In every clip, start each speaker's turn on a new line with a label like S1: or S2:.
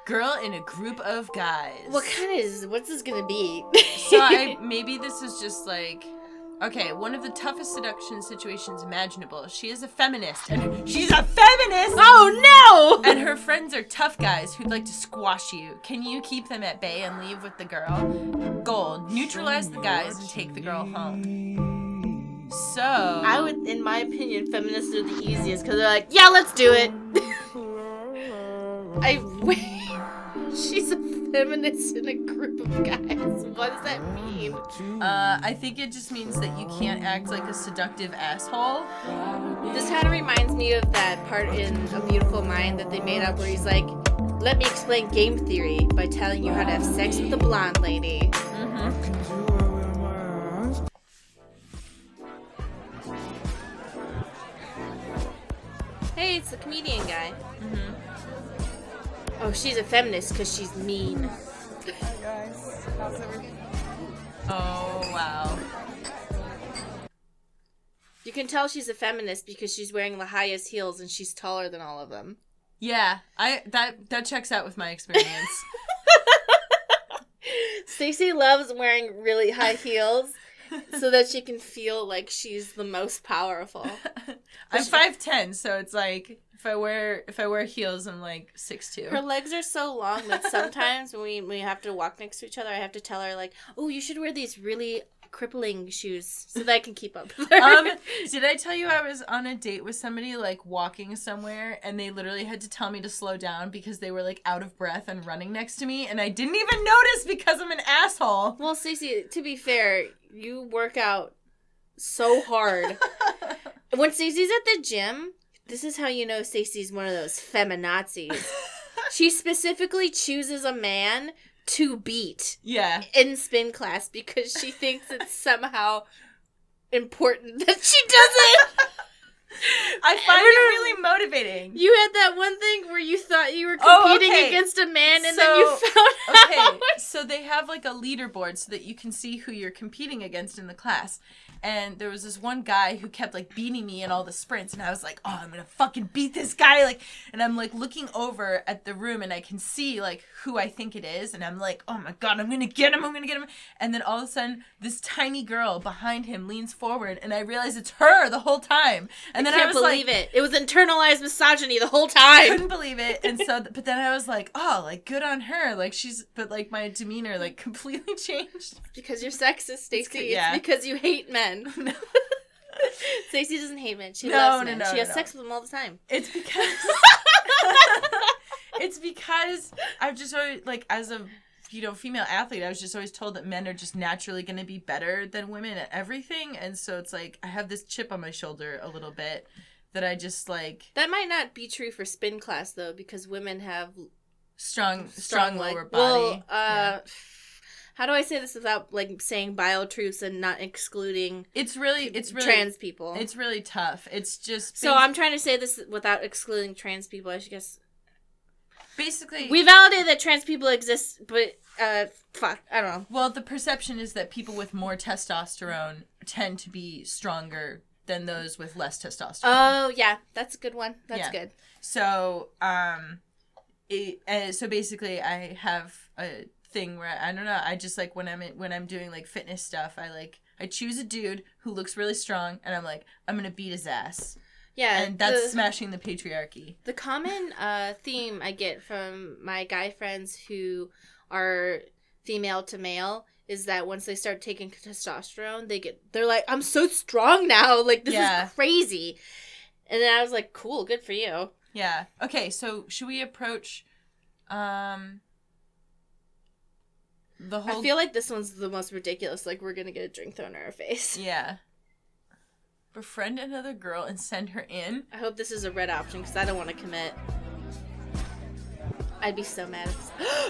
S1: girl in a group of guys.
S2: What's this gonna be?
S1: So maybe this is just like, okay, one of the toughest seduction situations imaginable. She is a feminist, and she's a feminist!
S2: Oh no!
S1: And her friends are tough guys who'd like to squash you. Can you keep them at bay and leave with the girl? Goal, neutralize the guys and take the girl home. So...
S2: I would, in my opinion, feminists are the easiest, because they're like, yeah, let's do it! She's a feminist in a group of guys. What does that mean?
S1: I think it just means that you can't act like a seductive asshole.
S2: This kind of reminds me of that part in A Beautiful Mind that they made up where he's like, let me explain game theory by telling you how to have sex with a blonde lady.
S1: Mm-hmm.
S2: Hey, it's the comedian guy.
S1: Mm-hmm.
S2: Oh, she's a feminist because she's mean.
S3: Hi guys, how's everything?
S1: Oh, wow.
S2: You can tell she's a feminist because she's wearing the highest heels and she's taller than all of them.
S1: Yeah, that checks out with my experience.
S2: Stacey loves wearing really high heels so that she can feel like she's the most powerful.
S1: I'm 5'10", so it's like if I wear heels, I'm like 6'2".
S2: Her legs are so long that sometimes when we have to walk next to each other, I have to tell her like, "Oh, you should wear these really crippling shoes so that I can keep up with her."
S1: Did I tell you I was on a date with somebody like walking somewhere and they literally had to tell me to slow down because they were like out of breath and running next to me and I didn't even notice because I'm an asshole.
S2: Well, Stacey, to be fair, you work out so hard. When Stacey's at the gym, this is how you know Stacey's one of those feminazis. She specifically chooses a man to beat in spin class because she thinks it's somehow important that she does it.
S1: I find it really motivating.
S2: You had that one thing where you thought you were competing against a man and then you found out.
S1: Okay, so they have like a leaderboard so that you can see who you're competing against in the class. And there was this one guy who kept like beating me in all the sprints and I was like, oh, I'm gonna fucking beat this guy, like, and I'm like looking over at the room and I can see like who I think it is and I'm like, oh my god, I'm gonna get him. And then all of a sudden this tiny girl behind him leans forward and I realize it's her the whole time. And then I was
S2: believe it. It was internalized misogyny the whole time.
S1: Couldn't believe it. And so, but then I was like, oh, like good on her. Like but like my demeanor like completely changed.
S2: Because you're sexist, Stacey.
S1: Yeah.
S2: It's because you hate men. No. Stacey doesn't hate men. She loves men. She has sex with them all the time.
S1: It's because I've just always, like, as a female athlete, I was just always told that men are just naturally going to be better than women at everything. And so it's like I have this chip on my shoulder a little bit that I just like.
S2: That might not be true for spin class though, because women have
S1: strong lower body.
S2: Well, how do I say this without like saying bio-truths and not excluding
S1: it's really
S2: trans people?
S1: It's really tough. It's just
S2: so I'm trying to say this without excluding trans people. I guess
S1: basically
S2: we validate that trans people exist, but fuck, I don't know.
S1: Well, the perception is that people with more testosterone tend to be stronger than those with less testosterone.
S2: Oh yeah, that's a good one. That's good.
S1: So so basically, I have a thing where I don't know. I just like when I'm doing like fitness stuff, I choose a dude who looks really strong, and I'm like, I'm gonna beat his ass. Yeah, and that's smashing the patriarchy.
S2: The common theme I get from my guy friends who are female to male is that once they start taking testosterone, they're like, I'm so strong now. Like this is crazy. And then I was like, cool, good for you.
S1: Yeah. Okay, so should we approach the whole...
S2: I feel like this one's the most ridiculous. Like, we're gonna get a drink thrown in our face.
S1: Yeah. Befriend another girl and send her in?
S2: I hope this is a red option, because I don't want to commit. I'd be so mad.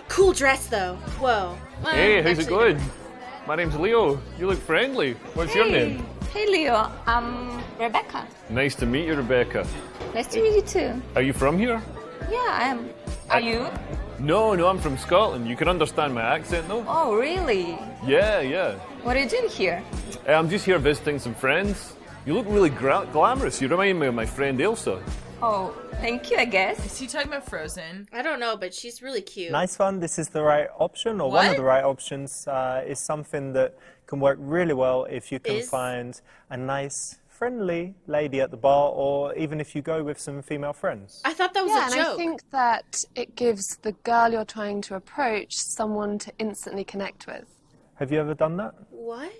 S2: Cool dress, though. Whoa. Well,
S4: hey, how's it going? My name's Leo. You look friendly. What's your name?
S5: Hey, Leo. I'm Rebecca.
S4: Nice to meet you, Rebecca.
S5: Nice to meet you, too.
S4: Are you from here?
S5: Yeah, I am. Are you?
S4: No, I'm from Scotland. You can understand my accent, though.
S5: Oh, really?
S4: Yeah.
S5: What are you doing here?
S4: I'm just here visiting some friends. You look really glamorous. You remind me of my friend Elsa.
S5: Oh, thank you, I guess.
S1: Is he talking about Frozen?
S2: I don't know, but she's really cute.
S6: Nice one. This is the right option, or one of
S1: What?
S6: the right options, is something that can work really well if you can
S2: Is-
S6: find a nice, friendly lady at the bar, or even if you go with some female friends.
S2: I thought that was
S3: Yeah,
S2: a
S3: and
S2: joke.
S3: I think that it gives the girl you're trying to approach someone to instantly connect with.
S6: Have you ever done that?
S2: What?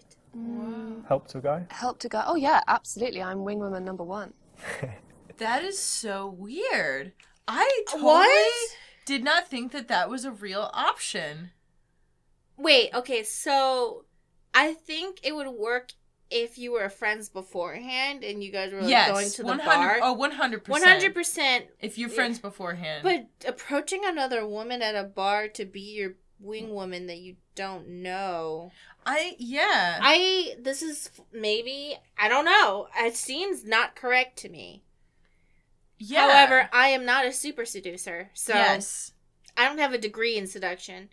S6: Helped a guy?
S3: Help to go, oh yeah, absolutely, I'm wing woman number one.
S1: That is so weird. I totally
S2: What?
S1: did not think that that was a real option.
S2: Wait, okay, so I think it would work if you were friends beforehand and you guys were like
S1: Yes,
S2: going to the
S1: 100
S2: bar.
S1: Oh, 100%.
S2: 100%.
S1: If you're friends beforehand.
S2: But approaching another woman at a bar to be your wing woman that you don't know. This is maybe, I don't know. It seems not correct to me.
S1: Yeah.
S2: However, I am not a super seducer, so
S1: yes.
S2: I don't have a degree in seduction.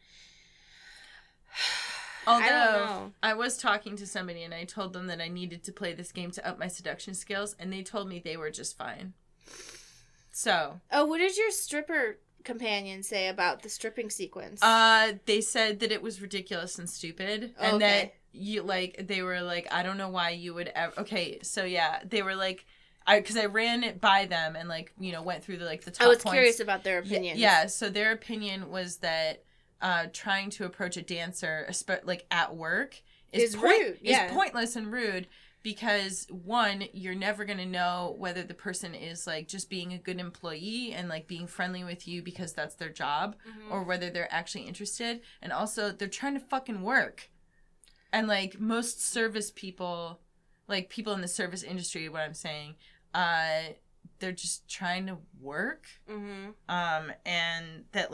S1: Although
S2: I don't know.
S1: I was talking to somebody and I told them that I needed to play this game to up my seduction skills, and they told me they were just fine. So,
S2: Oh, what did your stripper companion say about the stripping sequence?
S1: they said that it was ridiculous and stupid, and
S2: Okay.
S1: that they were like, I don't know why you would ever. Okay, so yeah, they were like, because I ran it by them and went through the top
S2: I was
S1: points.
S2: curious about their opinions.
S1: Yeah, so their opinion was that trying to approach a dancer, at work,
S2: Is rude, yeah.
S1: is pointless and rude, because one, you're never gonna know whether the person is just being a good employee and being friendly with you because that's their job, or whether they're actually interested, and also they're trying to fucking work, and most service people, people in the service industry, what I'm saying, they're just trying to work. And that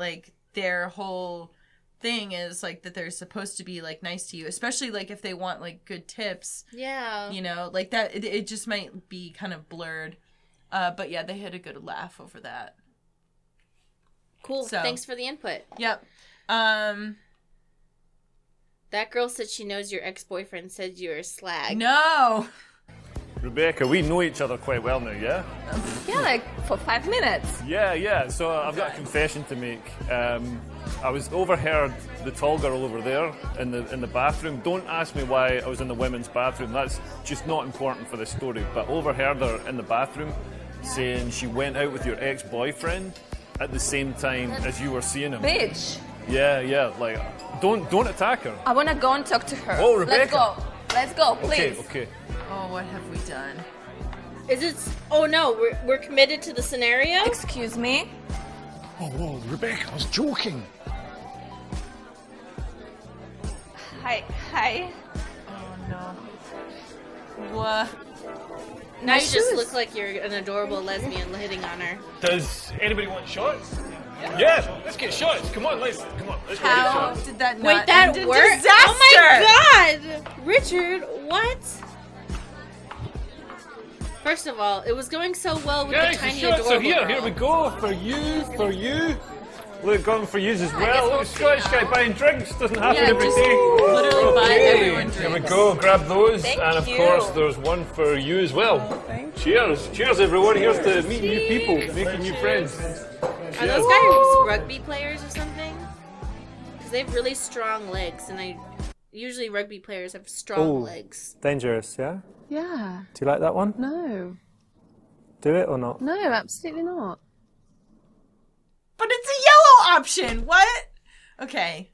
S1: their whole thing is that they're supposed to be nice to you, especially if they want good tips,
S2: Yeah.
S1: that it just might be kind of blurred, but yeah, they had a good laugh over that.
S2: Cool.
S1: So-
S2: Thanks for the input.
S1: Yep.
S2: That girl said she knows your ex-boyfriend said you're a slag.
S1: No.
S4: Rebecca, we know each other quite well now, yeah?
S5: Yeah, for 5 minutes.
S4: Yeah. So I've got a confession to make. I was overheard the tall girl over there in the bathroom. Don't ask me why I was in the women's bathroom. That's just not important for this story. But overheard her in the bathroom saying she went out with your ex-boyfriend at the same time as you were seeing him.
S5: Bitch,
S4: Yeah. Don't attack her.
S5: I wanna go and talk to her.
S4: Oh, Rebecca.
S5: Let's go, please.
S4: Okay.
S1: Oh, what have we done?
S2: Is it? Oh no, we're committed to the scenario.
S5: Excuse me.
S7: Whoa, Rebecca, I was joking.
S5: Hi.
S1: Oh no. What?
S2: Now you
S5: shoes.
S2: just look like you're an adorable lesbian hitting on her.
S4: Does anybody want shots? Yeah, let's get shots. Come on, let's go get
S1: How
S4: shots.
S1: did that not
S2: Wait, that
S1: end in
S2: worked?
S1: disaster?
S2: Oh my god! Richard, what? First of all, it was going so well with
S4: Guys,
S2: the
S4: the
S2: tiny
S4: shots
S2: adorable
S4: are here.
S2: girl.
S4: Here we go. For you. Look, going for yous as well. Look, Scottish guy buying drinks. Doesn't happen
S1: Yeah,
S4: every
S1: just
S4: day.
S1: literally buy everyone drinks.
S4: Here we go. Grab those.
S5: Thank
S4: and of
S5: you.
S4: course, there's one for you as well. Cheers. Cheers, everyone. Here's to meet new people, making new friends.
S2: Are those guys rugby players or something? Because they have really strong legs, and usually rugby players have strong
S6: Ooh.
S2: legs.
S6: Dangerous, yeah?
S3: Yeah,
S6: Do you like that one?
S3: no,
S6: Do it or not?
S3: no, absolutely not.
S1: But it's a yellow option. What? Okay.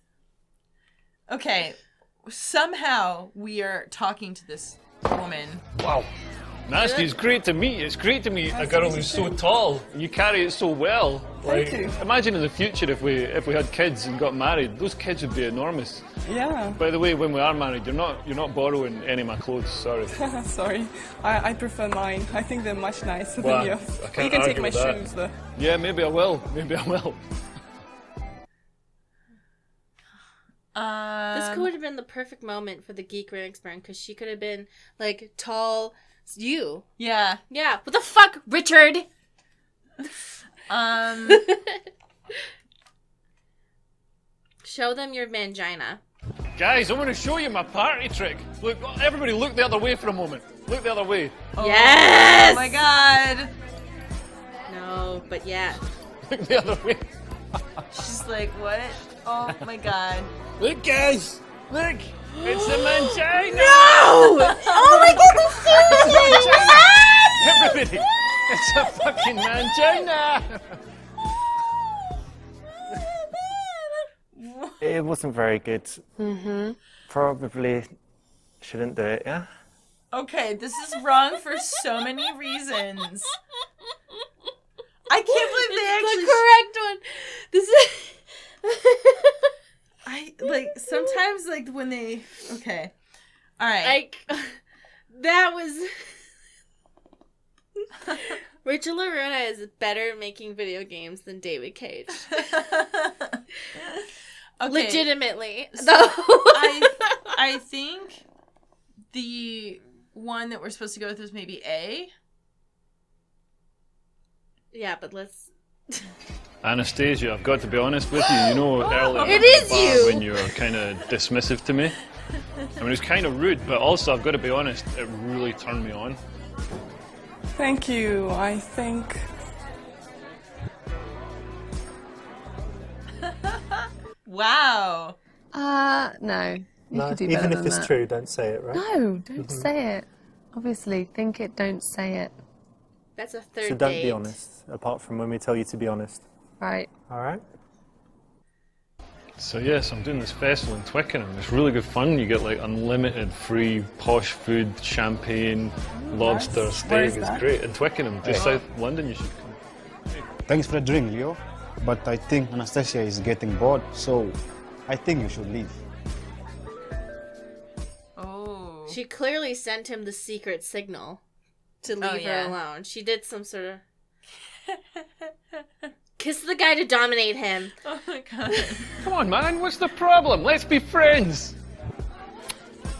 S1: Somehow we are talking to this woman.
S4: Wow. Nasty, it's great to meet you. It's great to meet a girl who's so tall. You carry it so well. Imagine in the future if we had kids and got married. Those kids would be enormous.
S8: Yeah,
S4: By the way, when we are married, you're not borrowing any of my clothes. Sorry.
S8: sorry. I prefer mine. I think they're much nicer
S4: Well,
S8: than yours.
S4: I can't
S8: You can take
S4: argue
S8: my
S4: with that.
S8: shoes though.
S4: Yeah, maybe I will.
S2: This could have been the perfect moment for the geek Renixburn, because she could have been tall. You.
S1: Yeah.
S2: Yeah. What the fuck, Richard? Show them your mangina.
S4: Guys, I want to show you my party trick. Look, everybody, look the other way for a moment. Look the other way.
S2: Yes.
S1: Oh my god.
S2: Oh, but yeah.
S4: The other way.
S1: She's like, what? Oh my god.
S4: Look, guys! Look! It's the mangina!
S2: No! Oh my god,
S4: Everybody! It's a fucking mangina!
S6: It wasn't very good. Mm-hmm. Probably shouldn't do it, yeah?
S1: Okay, this is wrong for so many reasons. I can't believe they actually.
S2: the correct one. This is.
S1: I like sometimes like when they. Okay, all right.
S2: Like, that was. Rachel Lorena is better at making video games than David Cage.
S1: Okay.
S2: Legitimately.
S1: So
S2: though.
S1: I think the one that we're supposed to go with was maybe A.
S2: Yeah, but let's.
S4: Anastasia, I've got to be honest with you. You know, earlier
S2: It
S4: at the
S2: is
S4: bar
S2: you!
S4: when you were kind of dismissive to me. I mean, it's kind of rude, but also I've got to be honest. It really turned me on.
S8: Thank you. I think
S1: Wow.
S3: No. You
S6: No,
S3: could do better
S6: even if
S3: than
S6: it's
S3: that.
S6: true, don't say it, right?
S3: No, don't say it. Obviously, think it, don't say it.
S2: That's a third
S6: So don't
S2: date.
S6: be honest, apart from when we tell you to be honest.
S3: Right.
S6: All right?
S4: So yes, I'm doing this festival in Twickenham. It's really good fun. You get like unlimited free posh food, champagne, lobster,
S8: Where
S4: steak.
S8: is
S4: It's
S8: that?
S4: great. In Twickenham, just south London. You should come.
S9: Thanks for the drink, Leo. But I think Anastasia is getting bored, so I think you should leave.
S1: Oh.
S2: She clearly sent him the secret signal to leave
S1: yeah.
S2: her alone. She did some sort of. Kiss the guy to dominate him.
S1: Oh my god.
S4: Come on, man. What's the problem? Let's be friends.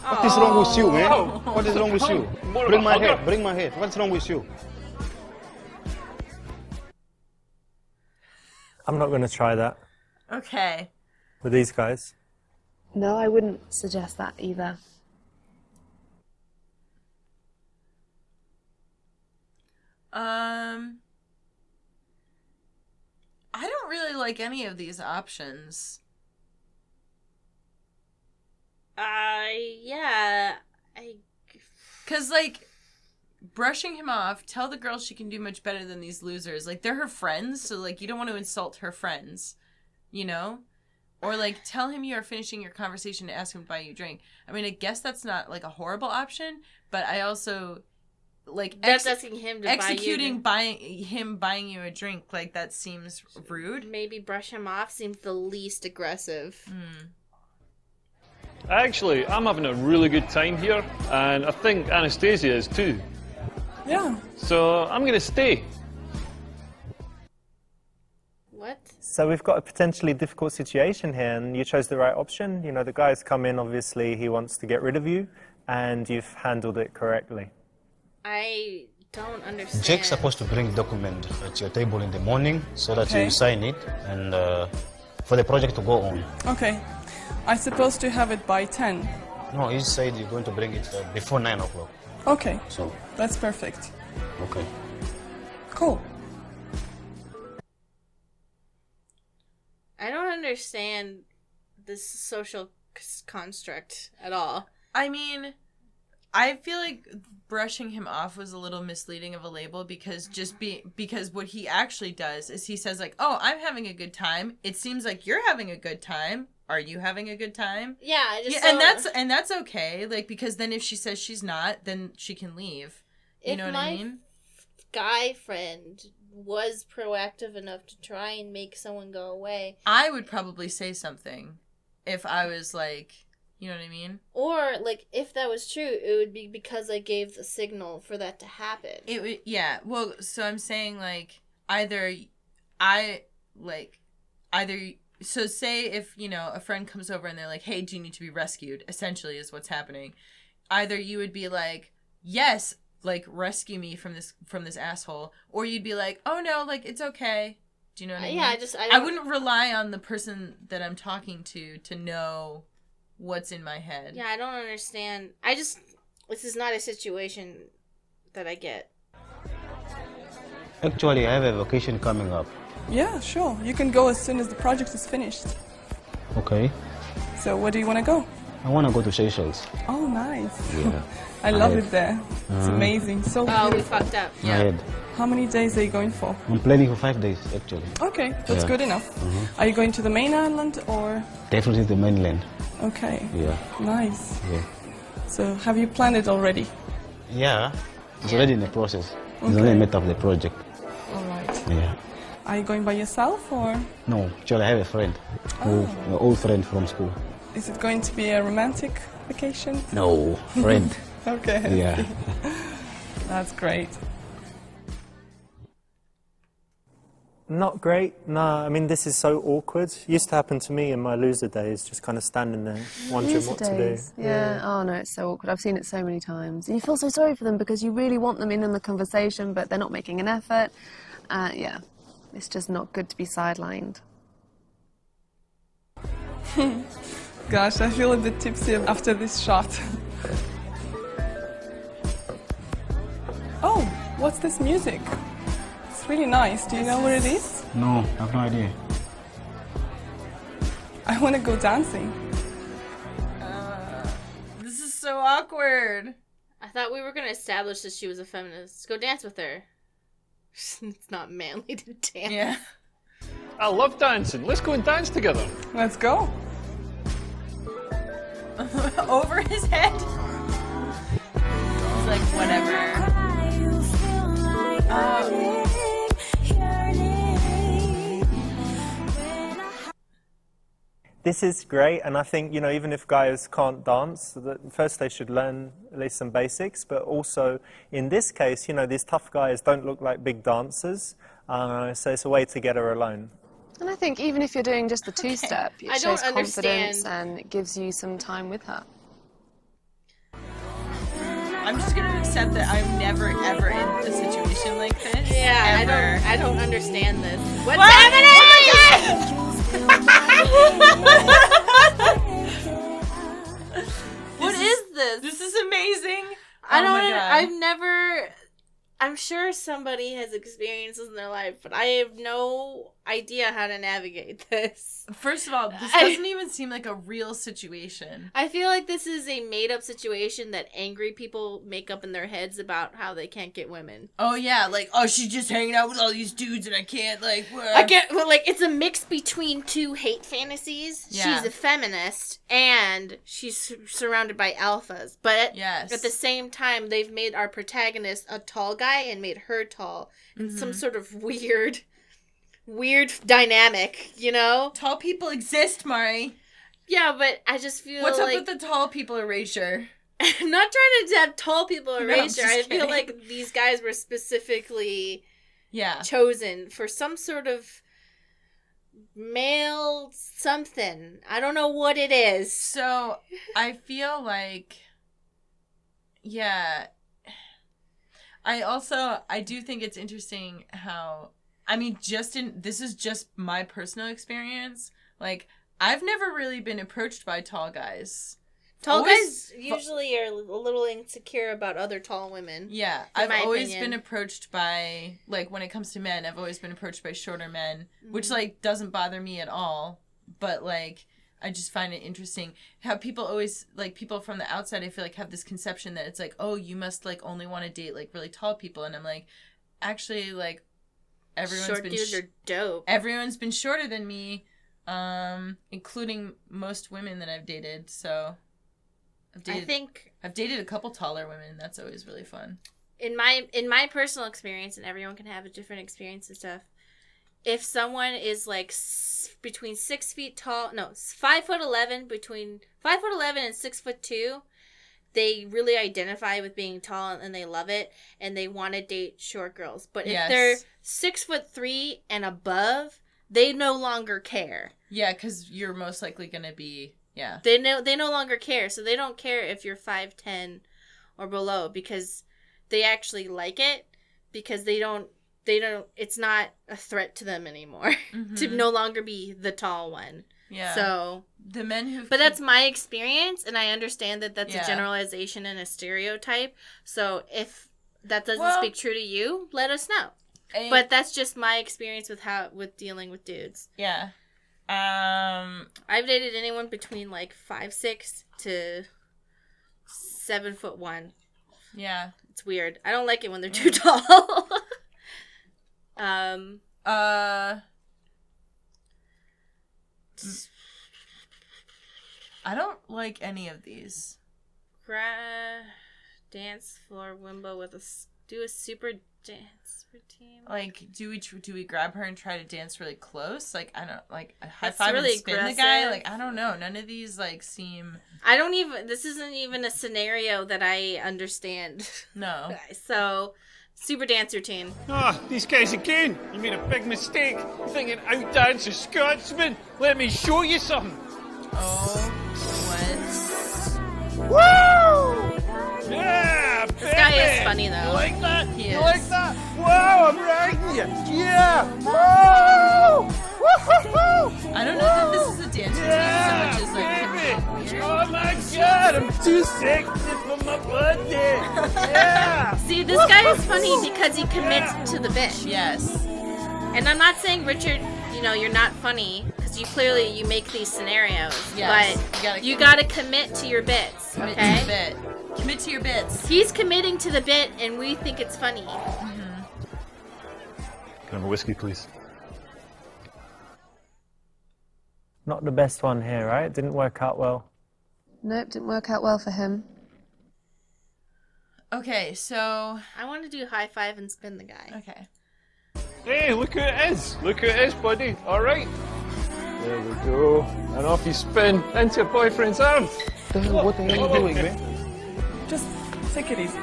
S9: What is wrong with you, man? What is wrong with you?
S4: More
S9: Bring
S4: of a
S9: my
S4: hugger.
S9: head, bring my head. What's wrong with you?
S6: I'm not going to try that
S1: Okay.
S6: with these guys.
S3: No, I wouldn't suggest that either.
S1: I don't really like any of these options.
S2: Yeah.
S1: Cause like brushing him off, tell the girl she can do much better than these losers. Like they're her friends, so like you don't want to insult her friends, you know? Or like tell him you are finishing your conversation to ask him to buy you a drink. I mean, I guess that's not like a horrible option, but I also like
S2: That's asking him to
S1: executing
S2: buy you.
S1: buying you a drink, like that seems rude.
S2: Maybe brush him off seems the least aggressive.
S4: Actually, I'm having a really good time here, and I think Anastasia is too.
S8: yeah.
S4: So I'm going to stay.
S2: What?
S6: So we've got a potentially difficult situation here, and you chose the right option. You know, the guy's come in, obviously, he wants to get rid of you, and you've handled it correctly.
S2: I don't understand.
S9: Jake's supposed to bring document at your table in the morning so that
S8: Okay.
S9: you sign it and for the project to go on.
S8: Okay. I'm supposed to have it by 10.
S9: No, he said you're going to bring it before 9 o'clock.
S8: Okay.
S9: So,
S8: That's perfect.
S9: okay.
S8: Cool.
S2: I don't understand this social construct at all.
S1: I mean, I feel like brushing him off was a little misleading of a label because because what he actually does is he says like, "Oh, I'm having a good time. It seems like you're having a good time. Are you having a good time?"
S2: Yeah, I just
S1: Yeah,
S2: don't-
S1: and that's okay. Like because then if she says she's not, then she can leave. You
S2: If
S1: know what
S2: my
S1: I mean?
S2: guy friend was proactive enough to try and make someone go away,
S1: I would probably say something if I was like, you know what I mean?
S2: or like if that was true, it would be because I gave the signal for that to happen.
S1: It would, yeah. Well, so I'm saying like so say if, you know, a friend comes over and they're like, "Hey, do you need to be rescued?" Essentially is what's happening. Either you would be like, "Yes, like rescue me from this asshole," or you'd be like, "Oh no, like it's okay." Do you know what I mean?
S2: Yeah, I
S1: I wouldn't rely on the person that I'm talking to know what's in my head.
S2: Yeah, I don't understand. This is not a situation that I get.
S9: Actually, I have a vacation coming up.
S8: Yeah, sure. You can go as soon as the project is finished.
S9: Okay.
S8: So where do you want to go?
S9: I want to go to Seychelles.
S8: Oh, nice.
S9: Yeah.
S8: I love
S9: Ahead.
S8: it there. It's amazing. So
S2: Oh, we
S8: beautiful.
S2: fucked up.
S9: Ahead.
S8: How many days are you going for?
S9: I'm planning for 5 days, actually.
S8: Okay, that's
S9: Yeah.
S8: good enough. Are you going to the main island or?
S9: Definitely the mainland.
S8: Okay,
S9: Yeah.
S8: nice.
S9: Yeah.
S8: So have you planned it already?
S9: Yeah. It's already in the process. It's
S8: Okay.
S9: only a matter of the project.
S8: All right.
S9: Yeah.
S8: Are you going by yourself or
S9: No, actually, I have a friend. An old friend from school.
S8: is it going to be a romantic vacation?
S9: No, friend.
S8: Okay,
S9: Yeah.
S8: that's great.
S6: Not great. No, I mean, this is so awkward. Used to happen to me in my loser days, just kind of standing there, wondering what to do.
S3: Yeah. Oh no, it's so awkward. I've seen it so many times. And you feel so sorry for them because you really want them in the conversation, but they're not making an effort. Yeah, it's just not good to be sidelined.
S8: Gosh, I feel a bit tipsy after this shot. Oh, what's this music? It's really nice. Do you know where it is?
S9: No, I have no idea.
S8: I want to go dancing.
S1: This is so awkward.
S2: I thought we were going to establish that she was a feminist. Go dance with her. It's not manly to dance.
S1: Yeah.
S4: I love dancing. Let's go and dance together.
S8: Let's go.
S1: Over his head. He's like, whatever.
S6: This is great, and I think, you know, even if guys can't dance, first they should learn at least some basics, but also in this case, you know, these tough guys don't look like big dancers, so it's a way to get her alone.
S3: And I think even if you're doing just the two-step, it
S2: I don't
S3: shows confidence
S2: understand.
S3: and it gives you some time with her.
S1: I'm just gonna accept that I'm never ever in a situation like this.
S2: Yeah,
S1: ever.
S2: I don't understand this. What's
S1: What?
S2: happening? What is this?
S1: This is amazing.
S2: I
S1: Oh
S2: don't.
S1: my God.
S2: I've never. I'm sure somebody has experiences in their life, but I have no idea how to navigate this.
S1: First of all, this doesn't even seem like a real situation.
S2: I feel like this is a made-up situation that angry people make up in their heads about how they can't get women.
S1: Oh yeah, like, oh, she's just hanging out with all these dudes and I can't, like,
S2: I get, well, like, it's a mix between two hate fantasies.
S1: Yeah.
S2: She's a feminist and she's surrounded by alphas. But
S1: Yes.
S2: at the same time, they've made our protagonist a tall guy and made her tall. It's some sort of weird dynamic, you know?
S1: Tall people exist, Mari.
S2: Yeah, but I just feel
S1: What's
S2: like...
S1: up with the tall people erasure?
S2: I'm not trying to have tall people
S1: I'm
S2: erasure.
S1: just
S2: I feel
S1: kidding.
S2: like these guys were specifically
S1: Yeah.
S2: chosen for some sort of male something. I don't know what it is.
S1: So I feel like, yeah. I do think it's interesting how, I mean, this is just my personal experience. Like, I've never really been approached by tall guys.
S2: Tall
S1: Always-
S2: guys usually are a little insecure about other tall women.
S1: Yeah,
S2: in
S1: I've
S2: my
S1: always
S2: opinion.
S1: been approached by, like, when it comes to men, I've always been approached by shorter men,
S2: Mm-hmm.
S1: which, like, doesn't bother me at all. But, like, I just find it interesting how people always, like, people from the outside, I feel like, have this conception that it's like, oh, you must, like, only want to date, like, really tall people. And I'm like, actually, like,
S2: Short dudes are dope.
S1: everyone's been shorter than me, including most women that I've dated. So
S2: I think
S1: I've dated a couple taller women. That's always really fun.
S2: in my personal experience, and everyone can have a different experience and stuff. If someone is like between 6 feet tall, no, 5'11", between 5'11" and 6'2", they really identify with being tall and they love it and they want to date short girls. But if
S1: Yes.
S2: they're 6'3" and above, they no longer care.
S1: Yeah, because you're most likely gonna be, yeah.
S2: They no longer care, so they don't care if you're 5'10" or below because they actually like it because they don't it's not a threat to them anymore to no longer be the tall one.
S1: Yeah.
S2: So
S1: the men who,
S2: but that's my experience, and I understand that that's
S1: Yeah.
S2: a generalization and a stereotype. So if that doesn't
S1: Well-
S2: speak true to you, let us know. But that's just my experience with dealing with dudes.
S1: Yeah.
S2: I've dated anyone between like 5'6" to 7'1".
S1: Yeah.
S2: It's weird. I don't like it when they're too tall.
S1: I don't like any of these.
S2: Dance floor wimbo with do a super dance routine.
S1: Like, do we grab her and try to dance really close? Like, I don't like a high
S2: That's
S1: five
S2: really
S1: and spin
S2: aggressive.
S1: the guy. Like, I don't know. None of these like seem.
S2: This isn't even a scenario that I understand.
S1: No.
S2: So, super dance routine.
S7: Ah, these guys again. You made a big mistake. Thinking outdance a Scotsman. Let me show you something.
S1: Oh, what?
S7: Woo! Yeah, baby.
S2: This guy is funny though.
S7: You like that?
S1: He
S7: You
S1: is.
S7: like that? Wow, I'm riding you. Yeah. Woo! Woo-hoo-hoo!
S1: I don't know that this is a dance
S7: Yeah,
S1: routine so much as like
S7: baby.
S1: weird.
S7: Oh my God, I'm too sexy for my birthday. Yeah.
S2: See, this guy is funny because he commits to the bit.
S1: Yes.
S2: And I'm not saying, Richard, you're not funny because you make these scenarios.
S1: Yes,
S2: But you gotta commit to your bits,
S1: Commit
S2: okay?
S1: to your bit. Commit to your bits.
S2: He's committing to the bit, and we think it's funny.
S4: Can I have a whiskey, please?
S6: Not the best one here, right? Didn't work out well.
S3: Nope, didn't work out well for him.
S1: Okay, so
S2: I want to do high five and spin the guy.
S1: okay.
S7: Hey, look who it is. Look who it is, buddy. All right. There we go. And off you spin into your boyfriend's arms.
S9: What the hell are you doing, man?
S8: Just take it easy.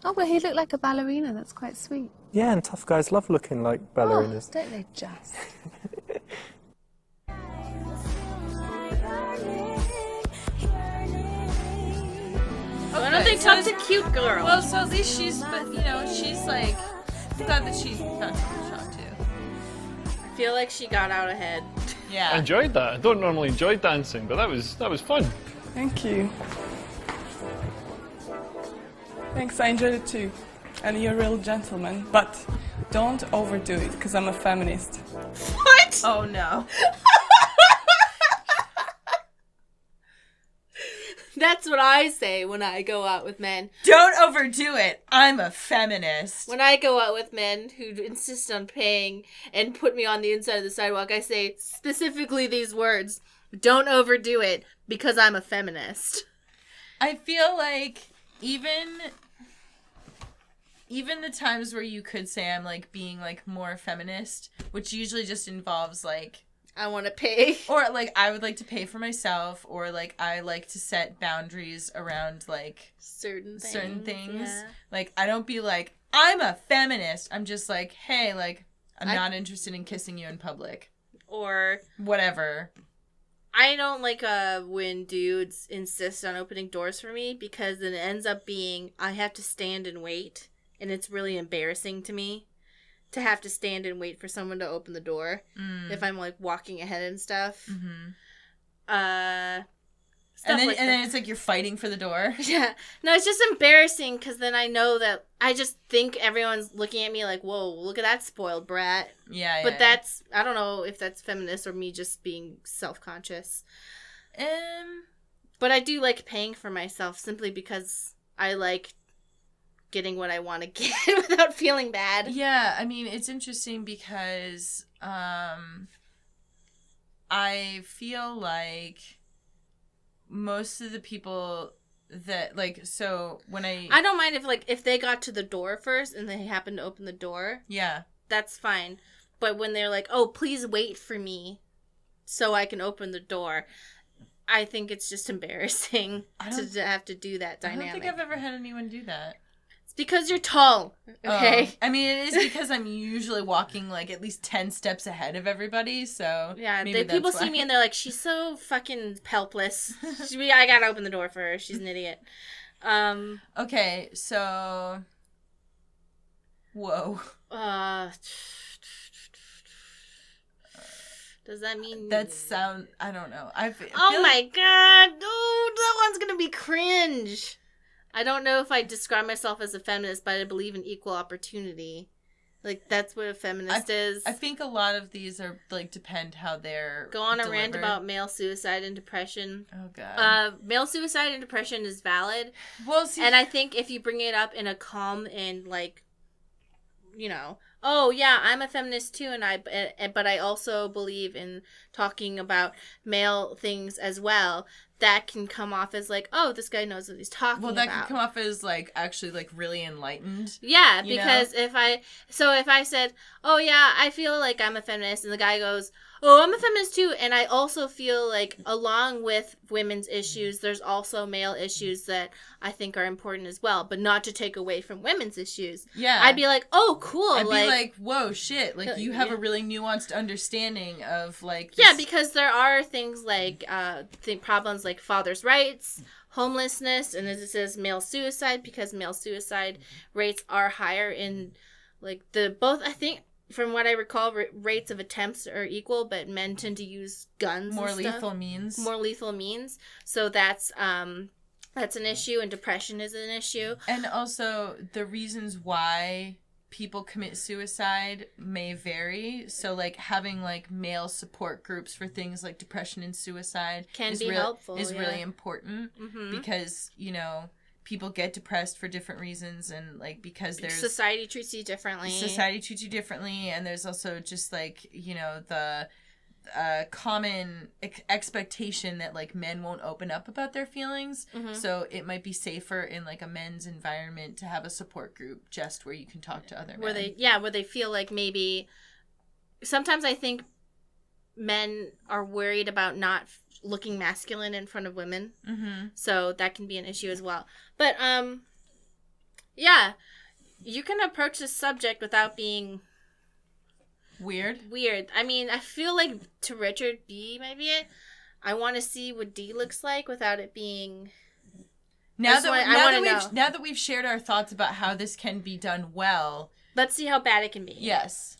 S3: Oh, well, he looked like a ballerina. That's quite sweet.
S6: Yeah, and tough guys love looking like ballerinas.
S3: Oh, don't they just?
S2: Why don't they talk to cute girls?
S1: Well, so at least she's like, I'm glad that she found something to talk to.
S2: I feel like she got out ahead.
S1: Yeah.
S4: I enjoyed that. I don't normally enjoy dancing, but that was fun.
S8: Thank you. Thanks, I enjoyed it too. And you're a real gentleman, but don't overdo it, because I'm a feminist.
S2: What?
S1: Oh no.
S2: That's what I say when I go out with men.
S1: Don't overdo it. I'm a feminist.
S2: When I go out with men who insist on paying and put me on the inside of the sidewalk, I say specifically these words. Don't overdo it, because I'm a feminist.
S1: I feel like even the times where you could say I'm like being like more feminist, which usually just involves like
S2: I want to pay.
S1: Or like I would like to pay for myself, or like I like to set boundaries around like
S2: certain
S1: things.
S2: Yeah.
S1: Like I don't be like I'm a feminist. I'm just like, hey, like I'm not interested in kissing you in public.
S2: Or
S1: whatever.
S2: I don't like when dudes insist on opening doors for me, because then it ends up being I have to stand and wait, and it's really embarrassing to me to have to stand and wait for someone to open the door if I'm like walking ahead and stuff.
S1: Mm-hmm.
S2: Stuff
S1: and then it's like you're fighting for the door.
S2: Yeah. No, it's just embarrassing because then I know that I just think everyone's looking at me like, whoa, look at that spoiled brat.
S1: Yeah.
S2: But that's, I don't know if that's feminist or me just being self-conscious. But I do like paying for myself simply because I like getting what I want to get without feeling bad.
S1: Yeah, I mean, it's interesting because I feel like most of the people that like, so when I
S2: don't mind if they got to the door first and they happen to open the door.
S1: Yeah.
S2: That's fine. But when they're like, oh, please wait for me so I can open the door, I think it's just embarrassing to have to do that dynamic.
S1: I don't think I've ever had anyone do that.
S2: It's because you're tall, okay?
S1: I mean, it is because I'm usually walking like at least 10 steps ahead of everybody, so
S2: yeah,
S1: maybe
S2: people
S1: that's
S2: see
S1: why.
S2: me and they're like, she's so fucking helpless. I gotta open the door for her. She's an idiot.
S1: Okay, so whoa.
S2: Does that mean
S1: that sound? I don't know.
S2: Oh my god, dude, that one's gonna be cringe. I don't know if I describe myself as a feminist, but I believe in equal opportunity. Like, that's what a feminist is.
S1: I think a lot of these are, like, depend how they're
S2: Go on a
S1: delivered.
S2: rant about male suicide and depression.
S1: Oh, God.
S2: Male suicide and depression is valid.
S1: Well, see...
S2: And I think if you bring it up in a calm and, like, you know, oh, yeah, I'm a feminist too, but I also believe in talking about male things as well, that can come off as like, oh, this guy knows what he's talking about.
S1: Well, that can come off as, like, actually, like, really enlightened.
S2: Yeah, because if I said, oh, yeah, I feel like I'm a feminist, and the guy goes, oh, I'm a feminist too, and I also feel like along with women's issues, there's also male issues that I think are important as well, but not to take away from women's issues.
S1: Yeah.
S2: I'd be like, oh, cool.
S1: I'd be like, whoa, shit. Like, you have a really nuanced understanding of, like...
S2: Yeah, because there are things like, problems like father's rights, homelessness, and as it says, male suicide, because male suicide rates are higher in, like, I think... From what I recall, rates of attempts are equal, but men tend to use guns.
S1: More
S2: and stuff.
S1: lethal means.
S2: More lethal means. So that's an issue, and depression is an issue.
S1: And also, the reasons why people commit suicide may vary. So, like, having, like, male support groups for things like depression and suicide
S2: is
S1: really important.
S2: Mm-hmm.
S1: Because, you know... people get depressed for different reasons, and like because there's
S2: society treats you differently,
S1: and there's also just like, you know, the common expectation that like men won't open up about their feelings. Mm-hmm. So it might be safer in like a men's environment to have a support group just where you can talk to other men.
S2: Where they feel like maybe sometimes I think men are worried about not looking masculine in front of women. Mm-hmm. So that can be an issue as well. But, yeah, you can approach this subject without being...
S1: Weird.
S2: I mean, I feel like to Richard B might be it. I want to see what D looks like without it being...
S1: Now that we've shared our thoughts about how this can be done well...
S2: Let's see how bad it can be.
S1: Yes.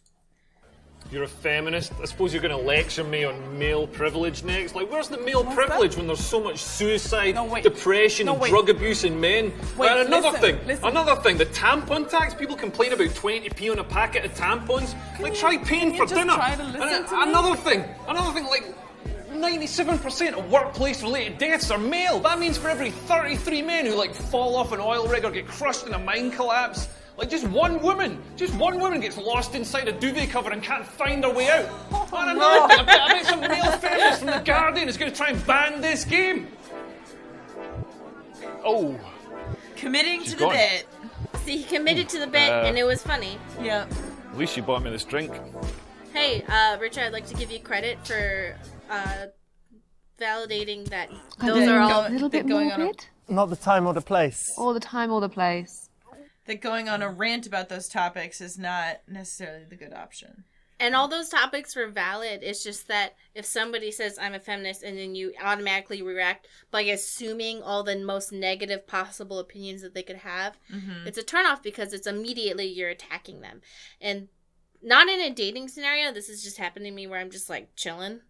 S4: You're a feminist? I suppose you're going to lecture me on male privilege next? Like, where's the male privilege when there's so much suicide, depression, drug abuse in men? And another thing, the tampon tax. People complain about 20p on a packet of tampons. Like, try paying for dinner. Another thing, like, 97% of workplace-related deaths are male. That means for every 33 men who, like, fall off an oil rig or get crushed in a mine collapse, like, just one woman gets lost inside a duvet cover and can't find her way out. And another thing, I bet some male feminist from The Guardian is going to try and ban this game. Oh.
S1: Committing to the bit.
S2: See, he committed to the bit, and it was funny.
S1: Yeah.
S4: At least you bought me this drink.
S2: Hey, Richard, I'd like to give you credit for validating that those are all...
S3: A little bit morbid?
S6: Not the time or the place.
S3: Or the time or the place.
S1: That going on a rant about those topics is not necessarily the good option.
S2: And all those topics were valid. It's just that if somebody says, I'm a feminist, and then you automatically react by assuming all the most negative possible opinions that they could have, it's a turnoff because it's immediately you're attacking them. And not in a dating scenario. This is just happening to me where I'm just like chilling.